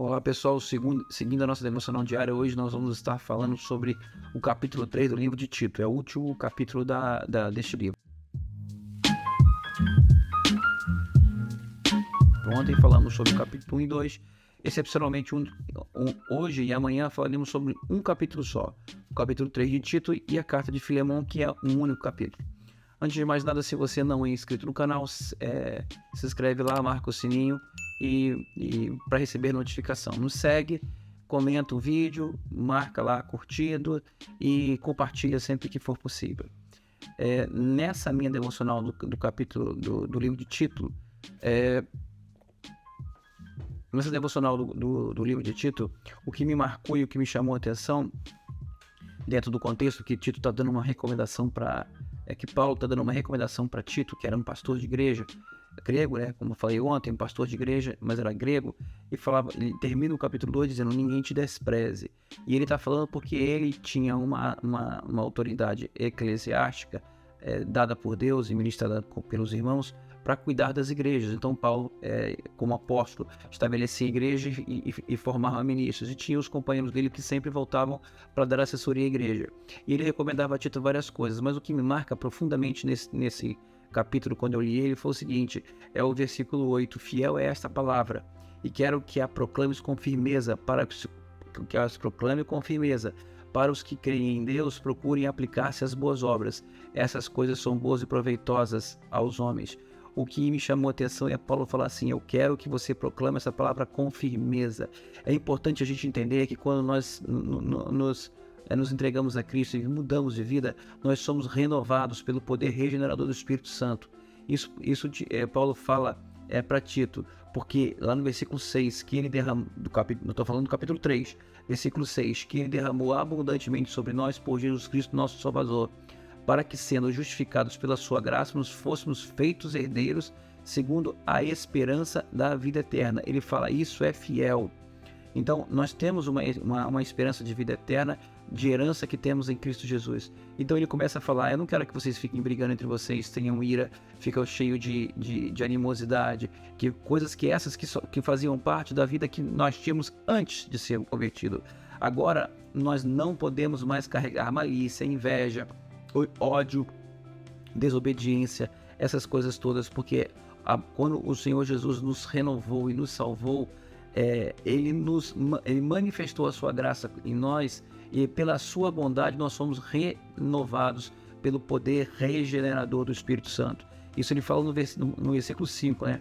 Olá pessoal, seguindo a nossa devocional diária, hoje nós vamos estar falando sobre o capítulo 3 do livro de Tito, é o último capítulo deste livro. Ontem falamos sobre o capítulo 1 e 2, excepcionalmente hoje e amanhã falaremos sobre um capítulo só, o capítulo 3 de Tito e a carta de Filemon, que é um único capítulo. Antes de mais nada, se você não é inscrito no canal, se inscreve lá, marca o sininho e para receber notificação. Nos segue, comenta o vídeo, marca lá curtido e compartilha sempre que for possível. Nessa minha devocional do capítulo do livro de Tito, nessa devocional do livro de Tito, o que me marcou e o que me chamou a atenção, dentro do contexto que Tito está dando uma recomendação que Paulo está dando uma recomendação para Tito, que era um pastor de igreja, grego, né? Como eu falei ontem, um pastor de igreja, mas era grego, e ele termina o capítulo 2 dizendo: ninguém te despreze. E ele está falando porque ele tinha uma autoridade eclesiástica dada por Deus e ministrada pelos irmãos para cuidar das igrejas. Então Paulo, como apóstolo, estabelecia igrejas e formava ministros, e tinha os companheiros dele que sempre voltavam para dar assessoria à igreja. E ele recomendava a Tito várias coisas, mas o que me marca profundamente nesse capítulo, quando eu li ele, foi o seguinte: é o versículo 8, fiel é esta palavra, e quero que a proclames com firmeza, para os que creem em Deus, procurem aplicar-se às boas obras. Essas coisas são boas e proveitosas aos homens. O que me chamou a atenção é Paulo falar assim: eu quero que você proclame essa palavra com firmeza. É importante a gente entender que quando nós nos entregamos a Cristo e mudamos de vida, nós somos renovados pelo poder regenerador do Espírito Santo. Isso Paulo fala para Tito, porque lá no versículo 6, que ele derramou, eu estou falando do capítulo 3, versículo 6, que ele derramou abundantemente sobre nós por Jesus Cristo, nosso Salvador, para que, sendo justificados pela sua graça, nos fôssemos feitos herdeiros segundo a esperança da vida eterna. Ele fala: isso é fiel. Então, nós temos uma esperança de vida eterna, de herança que temos em Cristo Jesus. Então ele começa a falar: eu não quero que vocês fiquem brigando entre vocês, tenham ira, ficam cheios de animosidade, coisas que faziam parte da vida que nós tínhamos antes de ser convertido. Agora, nós não podemos mais carregar malícia, inveja, ódio, desobediência, essas coisas todas, porque quando o Senhor Jesus nos renovou e nos salvou, ele manifestou a sua graça em nós, e pela sua bondade nós somos renovados pelo poder regenerador do Espírito Santo. Isso ele fala no versículo 5, né?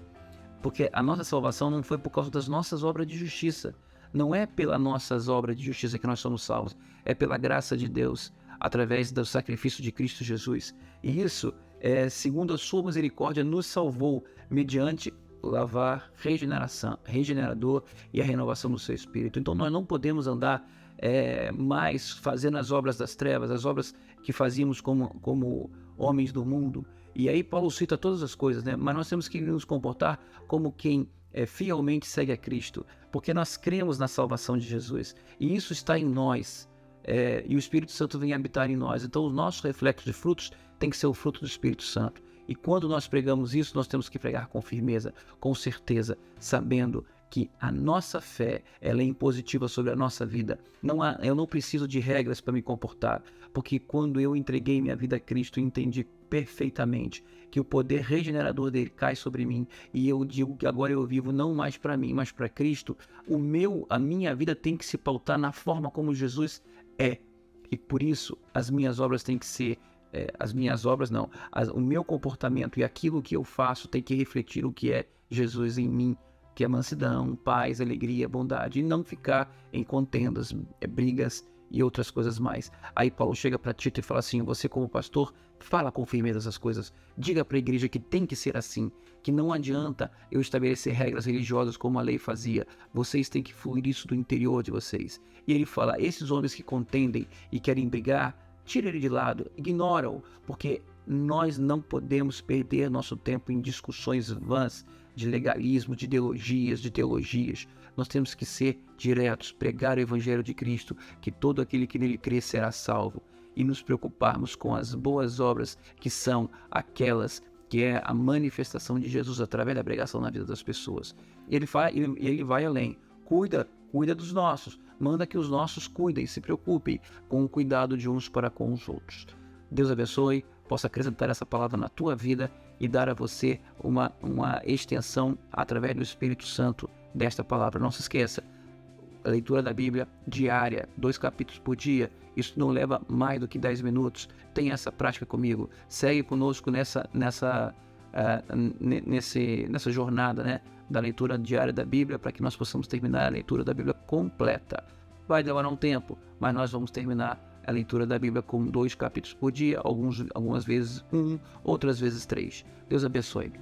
Porque a nossa salvação não foi por causa das nossas obras de justiça. Não é pelas nossas obras de justiça que nós somos salvos, é pela graça de Deus, através do sacrifício de Cristo Jesus. E isso, segundo a sua misericórdia, nos salvou mediante lavar, regenerador e a renovação do seu espírito. Então nós não podemos andar mais fazendo as obras das trevas, as obras que fazíamos como homens do mundo. E aí Paulo cita todas as coisas, né? Mas nós temos que nos comportar como quem fielmente segue a Cristo, porque nós cremos na salvação de Jesus, e isso está em nós. E o Espírito Santo vem habitar em nós. Então os nossos reflexos de frutos tem que ser o fruto do Espírito Santo. E quando nós pregamos isso, nós temos que pregar com firmeza, com certeza, sabendo que a nossa fé, ela é impositiva sobre a nossa vida. Eu não preciso de regras para me comportar, porque quando eu entreguei minha vida a Cristo, entendi perfeitamente que o poder regenerador dele cai sobre mim, e eu digo que agora eu vivo não mais para mim, mas para Cristo. A minha vida tem que se pautar na forma como Jesus é, e por isso as minhas obras têm que ser o meu comportamento e aquilo que eu faço tem que refletir o que é Jesus em mim, que é mansidão, paz, alegria, bondade, e não ficar em contendas, brigas e outras coisas mais. Aí Paulo chega para Tito e fala assim: você como pastor, fala com firmeza essas coisas, diga para a igreja que tem que ser assim, que não adianta eu estabelecer regras religiosas como a lei fazia, vocês têm que fluir isso do interior de vocês. E ele fala: esses homens que contendem e querem brigar, tira ele de lado, ignora-o, porque nós não podemos perder nosso tempo em discussões vãs de legalismo, de ideologias, de teologias. Nós temos que ser diretos, pregar o Evangelho de Cristo, que todo aquele que nele crê será salvo, e nos preocuparmos com as boas obras, que são aquelas que é a manifestação de Jesus através da pregação na vida das pessoas. Ele vai além. cuida dos nossos. Manda que os nossos cuidem, se preocupem com o cuidado de uns para com os outros. Deus abençoe, possa acrescentar essa palavra na tua vida e dar a você uma extensão através do Espírito Santo desta palavra. Não se esqueça, a leitura da Bíblia diária, 2 capítulos por dia, isso não leva mais do que 10 minutos. Tenha essa prática comigo. Segue conosco nessa jornada, né, da leitura diária da Bíblia, para que nós possamos terminar a leitura da Bíblia completa. Vai demorar um tempo, mas nós vamos terminar a leitura da Bíblia com 2 capítulos por dia, algumas vezes 1, outras vezes 3. Deus abençoe.